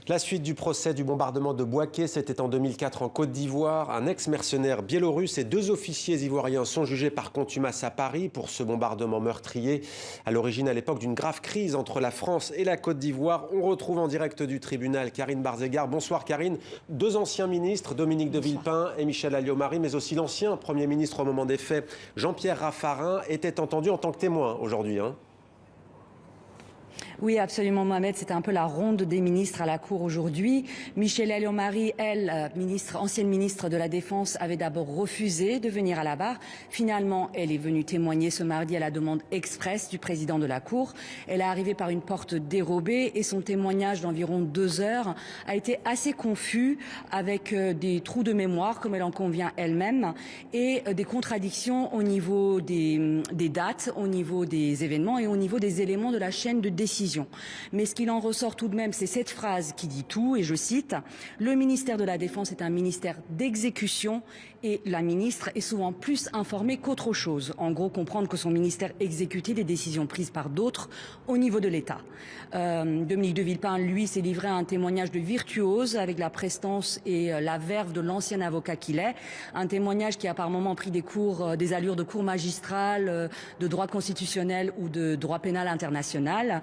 La suite du procès du bombardement de Bouaké, c'était en 2004 en Côte d'Ivoire. Un ex-mercenaire biélorusse et 2 officiers ivoiriens sont jugés par contumace à Paris pour ce bombardement meurtrier. À l'origine, à l'époque d'une grave crise entre la France et la Côte d'Ivoire. On retrouve en direct du tribunal Karine Barzegard. Bonsoir Karine. 2 anciens ministres, Dominique de Villepin et Michel Alliot-Marie, mais aussi l'ancien Premier ministre au moment des faits, Jean-Pierre Raffarin, étaient entendus en tant que témoins aujourd'hui. Oui, absolument, Mohamed. C'était un peu la ronde des ministres à la Cour aujourd'hui. Michel Alliot-Marie, elle, ancienne ministre de la Défense, avait d'abord refusé de venir à la barre. Finalement, elle est venue témoigner ce mardi à la demande express du président de la Cour. Elle est arrivée par une porte dérobée et son témoignage d'environ 2 heures a été assez confus, avec des trous de mémoire, comme elle en convient elle-même, et des contradictions au niveau des dates, au niveau des événements et au niveau des éléments de la chaîne de décision. Mais ce qu'il en ressort tout de même, c'est cette phrase qui dit tout, et je cite: « Le ministère de la Défense est un ministère d'exécution et la ministre est souvent plus informée qu'autre chose. » En gros, comprendre que son ministère exécutait des décisions prises par d'autres au niveau de l'État. Dominique de Villepin, lui, s'est livré à un témoignage de virtuose avec la prestance et la verve de l'ancien avocat qu'il est. Un témoignage qui a par moments pris des allures de cours magistral, de droit constitutionnel ou de droit pénal international.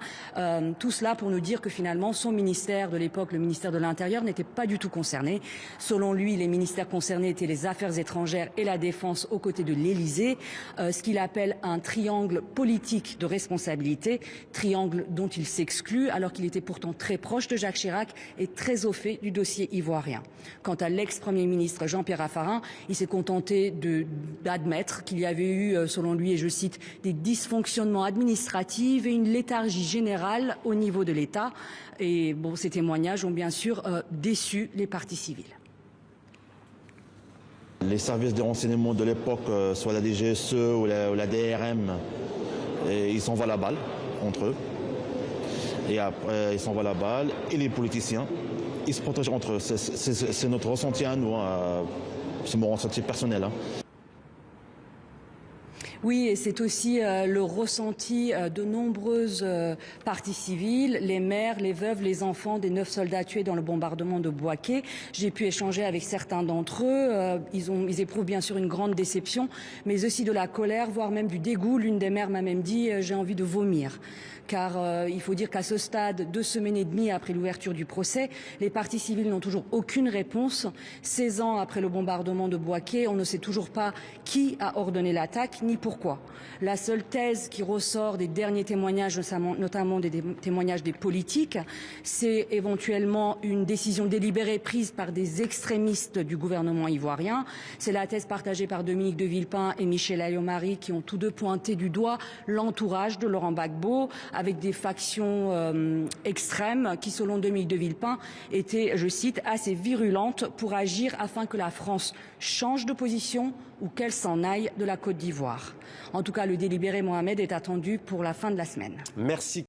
Tout cela pour nous dire que finalement son ministère de l'époque, le ministère de l'Intérieur, n'était pas du tout concerné. Selon lui, les ministères concernés étaient les Affaires étrangères et la Défense aux côtés de l'Élysée, ce qu'il appelle un triangle politique de responsabilité, triangle dont il s'exclut alors qu'il était pourtant très proche de Jacques Chirac et très au fait du dossier ivoirien. Quant à l'ex-premier ministre Jean-Pierre Raffarin, il s'est contenté d'admettre qu'il y avait eu, selon lui, et je cite, des dysfonctionnements administratifs et une léthargie générale au niveau de l'État. Et bon, ces témoignages ont bien sûr déçu les parties civiles. Les services de renseignement de l'époque, soit la DGSE ou la DRM, ils s'envoient la balle entre eux. Et après, ils s'envoient la balle. Et les politiciens, ils se protègent entre eux. C'est notre ressenti à nous. C'est mon ressenti personnel. Oui, et c'est aussi le ressenti de nombreuses parties civiles, les mères, les veuves, les enfants des 9 soldats tués dans le bombardement de Bouaké. J'ai pu échanger avec certains d'entre eux. Ils éprouvent bien sûr une grande déception, mais aussi de la colère, voire même du dégoût. L'une des mères m'a même dit « j'ai envie de vomir ». Car il faut dire qu'à ce stade, 2 semaines et demie après l'ouverture du procès, les parties civiles n'ont toujours aucune réponse. 16 ans après le bombardement de Bouaké, on ne sait toujours pas qui a ordonné l'attaque, ni pourquoi. La seule thèse qui ressort des derniers témoignages, notamment des témoignages des politiques, c'est éventuellement une décision délibérée prise par des extrémistes du gouvernement ivoirien. C'est la thèse partagée par Dominique de Villepin et Michel Alliot-Marie, qui ont tous deux pointé du doigt l'entourage de Laurent Gbagbo, avec des factions extrêmes qui, selon Dominique de Villepin, étaient, je cite, assez virulentes pour agir afin que la France change de position ou qu'elle s'en aille de la Côte d'Ivoire. En tout cas, le délibéré, Mohamed, est attendu pour la fin de la semaine. Merci.